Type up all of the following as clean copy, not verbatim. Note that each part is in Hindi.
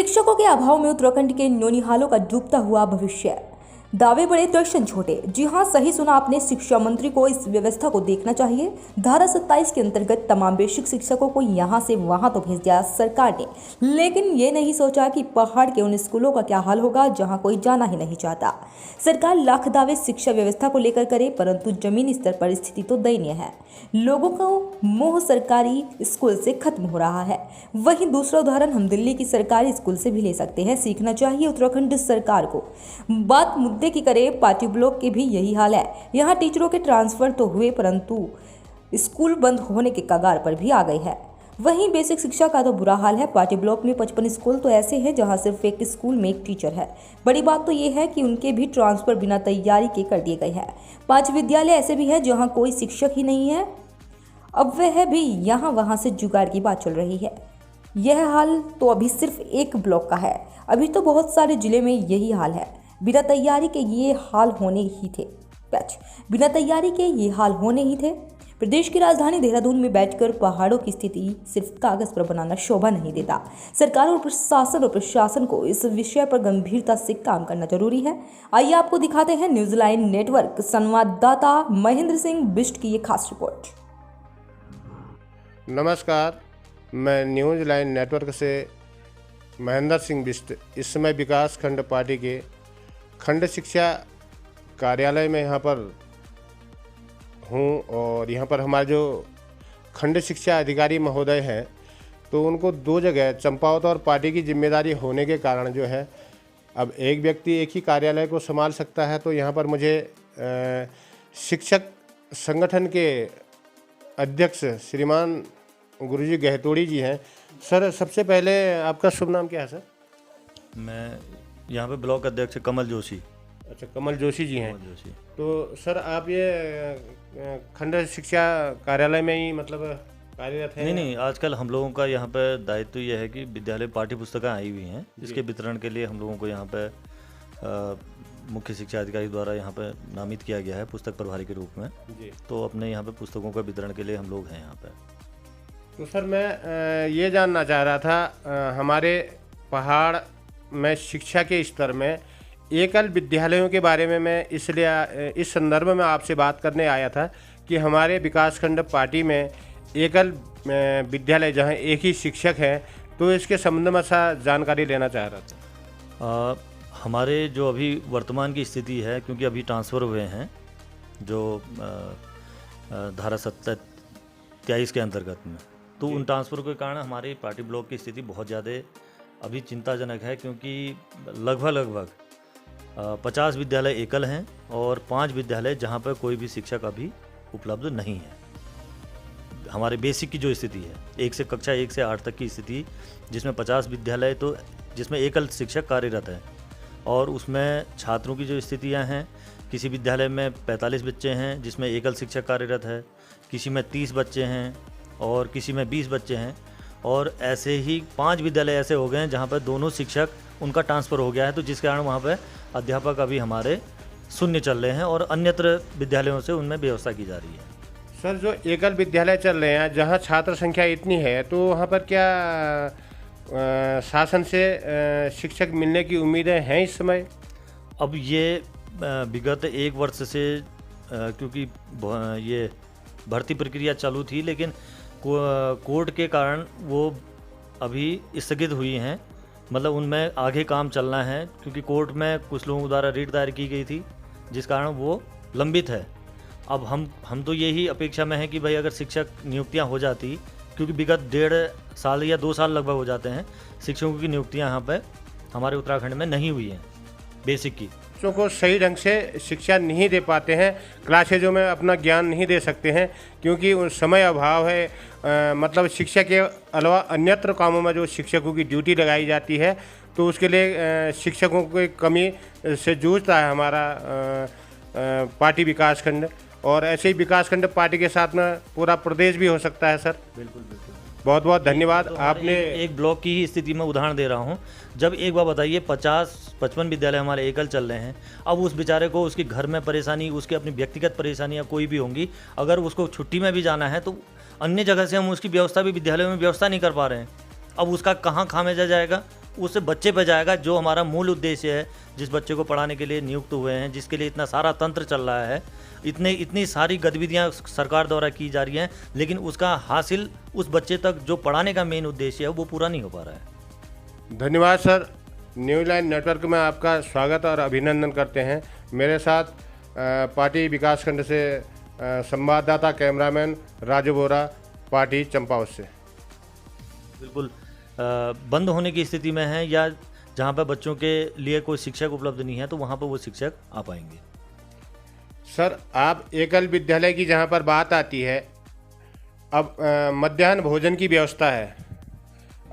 शिक्षकों के अभाव में उत्तराखंड के नौनिहालों का डूबता हुआ भविष्य। दावे बड़े दर्शन छोटे। जी हां, सही सुना आपने। शिक्षा मंत्री को इस व्यवस्था को देखना चाहिए। धारा 27 के अंतर्गत तमाम बेसिक शिक्षकों को यहां से वहां तो भेज दिया सरकार ने, लेकिन ये नहीं सोचा कि पहाड़ के उन स्कूलों का क्या हाल होगा जहां कोई जाना ही नहीं चाहता। सरकार लाख दावे शिक्षा व्यवस्था को लेकर करे, परंतु जमीनी स्तर पर स्थिति तो दयनीय है। लोगों को मोह सरकारी स्कूल से खत्म हो रहा है। वहीं दूसरा उदाहरण हम दिल्ली की सरकारी स्कूल से भी ले सकते हैं। सीखना चाहिए उत्तराखंड सरकार को। बात मुद्दे की करे, पार्टी ब्लॉक के भी यही हाल है। यहाँ टीचरों के ट्रांसफर तो हुए, परंतु स्कूल बंद होने के कगार पर भी आ गए हैं। वहीं बेसिक शिक्षा का तो बुरा हाल है। पार्टी ब्लॉक में 55 स्कूल तो ऐसे हैं जहां सिर्फ एक स्कूल में एक टीचर है। बड़ी बात तो ये है कि उनके भी ट्रांसफर बिना तैयारी के कर दिए गए हैं। 5 विद्यालय ऐसे भी हैं जहां कोई शिक्षक ही नहीं है। अब वह भी यहाँ वहाँ से जुगाड़ की बात चल रही है। यह हाल तो अभी सिर्फ एक ब्लॉक का है, अभी तो बहुत सारे जिले में यही हाल है। बिना तैयारी के ये हाल होने ही थे। बिना तैयारी के ये हाल होने ही थे। प्रदेश की राजधानी देहरादून में बैठकर पहाड़ों की स्थिति सिर्फ कागज पर बनाना शोभा नहीं देता। सरकार और प्रशासन को इस विषय पर गंभीरता से काम करना जरूरी है। आइए आपको दिखाते हैं न्यूज़लैंड नेटवर्क संवाददाता महेंद्र सिंह बिष्ट की ये खास रिपोर्ट। नमस्कार, मैं न्यूज़लैंड नेटवर्क से महेंद्र सिंह बिष्ट इस समय विकास खंड पार्टी के खंड शिक्षा कार्यालय में यहाँ पर हूँ और यहाँ पर हमारे जो खंड शिक्षा अधिकारी महोदय हैं तो उनको 2 जगह चंपावत और पार्टी की जिम्मेदारी होने के कारण जो है अब एक व्यक्ति एक ही कार्यालय को संभाल सकता है। तो यहाँ पर मुझे शिक्षक संगठन के अध्यक्ष श्रीमान गुरुजी गहतोड़ी जी हैं। सर, सबसे पहले आपका शुभ नाम क्या है सर? मैं यहाँ पे ब्लॉक अध्यक्ष कमल जोशी। अच्छा, कमल जोशी जी हैं। जोशी। तो सर, आप ये खंड शिक्षा कार्यालय में ही मतलब कार्यरत हैं? नहीं, आजकल हम लोगों का यहाँ पे दायित्व ये है कि विद्यालय पाठ्य पुस्तकें आई हुई हैं, इसके वितरण के लिए हम लोगों को यहाँ पे मुख्य शिक्षा अधिकारी द्वारा यहाँ पे नामित किया गया है पुस्तक प्रभारी के रूप में जी। तो अपने यहाँ पे पुस्तकों का वितरण के लिए हम लोग हैं यहाँ पे। तो सर, मैं ये जानना चाह रहा था, हमारे पहाड़ में शिक्षा के स्तर में एकल विद्यालयों के बारे में मैं इसलिए इस संदर्भ में आपसे बात करने आया था कि हमारे विकासखंड पार्टी में एकल विद्यालय जहां एक ही शिक्षक है, तो इसके संबंध में सा जानकारी लेना चाह रहा था। हमारे जो अभी वर्तमान की स्थिति है, क्योंकि अभी ट्रांसफ़र हुए हैं जो धारा 27 के अंतर्गत में, तो उन ट्रांसफ़र के कारण हमारी पार्टी ब्लॉक की स्थिति बहुत ज़्यादा अभी चिंताजनक है, क्योंकि लगभग 50 विद्यालय एकल हैं और 5 विद्यालय जहां पर कोई भी शिक्षक अभी उपलब्ध नहीं है। हमारे बेसिक की जो स्थिति है, 1 से कक्षा 1 से 8 तक की स्थिति, जिसमें 50 विद्यालय तो जिसमें एकल शिक्षक कार्यरत है, और उसमें छात्रों की जो स्थितियां हैं, किसी विद्यालय में 45 बच्चे हैं जिसमें एकल शिक्षक कार्यरत है, किसी में 30 बच्चे हैं और किसी में 20 बच्चे हैं, और ऐसे ही 5 विद्यालय ऐसे हो गए हैं जहाँ पर दोनों शिक्षक उनका ट्रांसफ़र हो गया है, तो जिस कारण वहाँ पर अध्यापक अभी हमारे शून्य चल रहे हैं और अन्यत्र विद्यालयों से उनमें व्यवस्था की जा रही है। सर, जो एकल विद्यालय चल रहे हैं जहाँ छात्र संख्या इतनी है, तो वहाँ पर क्या शासन से शिक्षक मिलने की उम्मीदें हैं इस समय? अब ये विगत 1 वर्ष से क्योंकि ये भर्ती प्रक्रिया चालू थी, लेकिन कोर्ट के कारण वो अभी स्थगित हुई हैं, मतलब उनमें आगे काम चलना है, क्योंकि कोर्ट में कुछ लोगों द्वारा रिट दायर की गई थी जिस कारण वो लंबित है। अब हम तो यही अपेक्षा में हैं कि भाई अगर शिक्षक नियुक्तियां हो जाती, क्योंकि विगत 1.5 साल या 2 साल लगभग हो जाते हैं शिक्षकों की नियुक्तियां यहाँ पर हमारे उत्तराखंड में नहीं हुई हैं बेसिक की। बच्चों को सही ढंग से शिक्षा नहीं दे पाते हैं, क्लासेजों में अपना ज्ञान नहीं दे सकते हैं, क्योंकि समय अभाव है। मतलब शिक्षा के अलावा अन्यत्र कामों में जो शिक्षकों की ड्यूटी लगाई जाती है, तो उसके लिए शिक्षकों की कमी से जूझता है हमारा पार्टी विकासखंड, और ऐसे ही विकासखंड पार्टी के साथ में पूरा प्रदेश भी हो सकता है। सर, बिल्कुल। बहुत बहुत धन्यवाद। तो आपने एक ब्लॉक की ही स्थिति में उदाहरण दे रहा हूँ। जब एक बार बताइए 50-55 विद्यालय हमारे एकल चल रहे हैं, अब उस बेचारे को उसके घर में परेशानी, उसके अपनी व्यक्तिगत परेशानियाँ कोई भी होंगी, अगर उसको छुट्टी में भी जाना है तो अन्य जगह से हम उसकी व्यवस्था भी विद्यालयों में व्यवस्था नहीं कर पा रहे हैं। अब उसका कहाँ खामियाजा जाएगा उस बच्चे पे जाएगा जो हमारा मूल उद्देश्य है, जिस बच्चे को पढ़ाने के लिए नियुक्त हुए हैं, जिसके लिए इतना सारा तंत्र चल रहा है, इतनी सारी गतिविधियां सरकार द्वारा की जा रही हैं, लेकिन उसका हासिल उस बच्चे तक जो पढ़ाने का मेन उद्देश्य है वो पूरा नहीं हो पा रहा है। धन्यवाद सर। न्यूज लाइन नेटवर्क में आपका स्वागत और अभिनंदन करते हैं। मेरे साथ पार्टी विकासखंड से संवाददाता कैमरामैन राजू बोरा, पार्टी चंपावत से। बिल्कुल बंद होने की स्थिति में है, या जहाँ पर बच्चों के लिए कोई शिक्षक उपलब्ध नहीं है तो वहाँ पर वो शिक्षक आ पाएंगे। सर, आप एकल विद्यालय की जहाँ पर बात आती है, अब मध्याह्न भोजन की व्यवस्था है।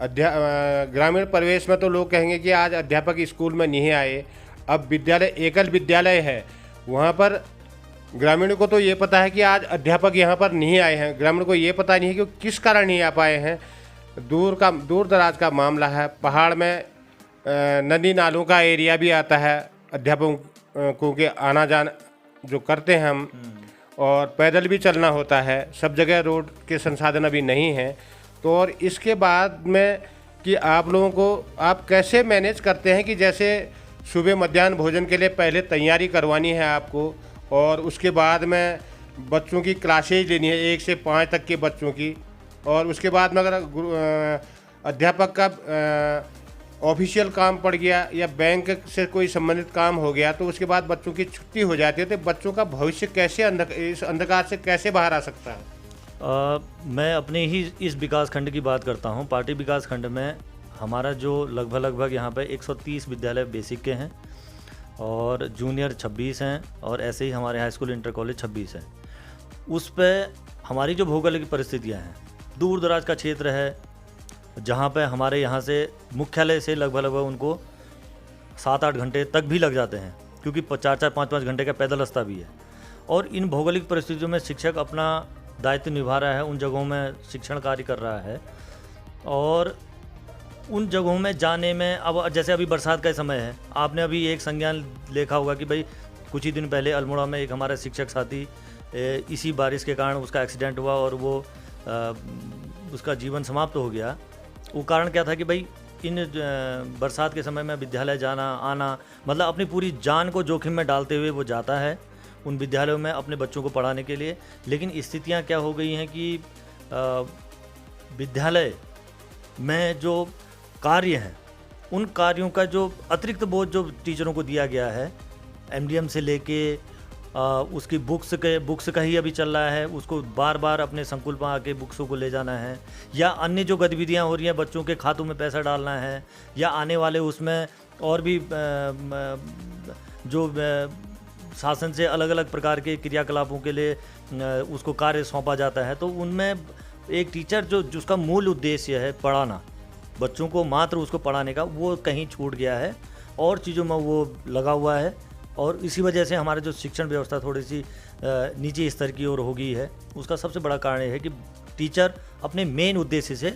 ग्रामीण परिवेश में तो लोग कहेंगे कि आज अध्यापक स्कूल में नहीं आए। अब विद्यालय एकल विद्यालय है, वहाँ पर ग्रामीणों को तो ये पता है कि आज अध्यापक यहाँ पर नहीं आए हैं। ग्रामीण को ये पता नहीं है कि वो किस कारण नहीं आ पाए हैं। दूर दराज का मामला है। पहाड़ में नदी नालों का एरिया भी आता है। अध्यापकों के आना जाना जो करते हैं हम, और पैदल भी चलना होता है। सब जगह रोड के संसाधन अभी नहीं हैं। तो और इसके बाद में कि आप लोगों को आप कैसे मैनेज करते हैं कि जैसे सुबह मध्याह्न भोजन के लिए पहले तैयारी करवानी है आपको, और उसके बाद में बच्चों की क्लासेज लेनी है 1 से 5 तक के बच्चों की, और उसके बाद में अगर अध्यापक का ऑफिशियल काम पड़ गया या बैंक से कोई संबंधित काम हो गया तो उसके बाद बच्चों की छुट्टी हो जाती है, तो बच्चों का भविष्य कैसे इस अंधकार से कैसे बाहर आ सकता है? मैं अपने ही इस विकास खंड की बात करता हूँ। पार्टी विकास खंड में हमारा जो लगभग यहाँ पे 130 विद्यालय बेसिक के हैं और जूनियर 26 हैं, और ऐसे ही हमारे हाई स्कूल इंटर कॉलेज 26 हैं। उस पे हमारी जो भौगोलिक परिस्थितियाँ हैं, दूर दराज का क्षेत्र है, जहाँ पे हमारे यहाँ से मुख्यालय से लगभग उनको 7-8 घंटे तक भी लग जाते हैं, क्योंकि 4-4, 5-5 घंटे का पैदल रास्ता भी है। और इन भौगोलिक परिस्थितियों में शिक्षक अपना दायित्व निभा रहा है, उन जगहों में शिक्षण कार्य कर रहा है। और उन जगहों में जाने में, अब जैसे अभी बरसात का समय है, आपने अभी एक संज्ञान देखा होगा कि भाई कुछ ही दिन पहले अल्मोड़ा में एक हमारा शिक्षक साथी इसी बारिश के कारण उसका एक्सीडेंट हुआ और वो उसका जीवन समाप्त हो गया। वो कारण क्या था कि भाई इन बरसात के समय में विद्यालय जाना आना, मतलब अपनी पूरी जान को जोखिम में डालते हुए वो जाता है उन विद्यालयों में अपने बच्चों को पढ़ाने के लिए। लेकिन स्थितियाँ क्या हो गई हैं कि विद्यालय में जो कार्य हैं, उन कार्यों का जो अतिरिक्त बोझ जो टीचरों को दिया गया है, एमडीएम से लेके उसकी बुक्स का ही अभी चल रहा है, उसको बार बार अपने संकुल पर आके बुक्सों को ले जाना है, या अन्य जो गतिविधियां हो रही हैं, बच्चों के खातों में पैसा डालना है, या आने वाले उसमें और भी जो शासन से अलग अलग प्रकार के क्रियाकलापों के लिए उसको कार्य सौंपा जाता है। तो उनमें एक टीचर जिसका मूल उद्देश्य है पढ़ाना, बच्चों को मात्र उसको पढ़ाने का, वो कहीं छूट गया है और चीज़ों में वो लगा हुआ है। और इसी वजह से हमारे जो शिक्षण व्यवस्था थोड़ी सी नीचे स्तर की ओर हो गई है। उसका सबसे बड़ा कारण ये है कि टीचर अपने मेन उद्देश्य से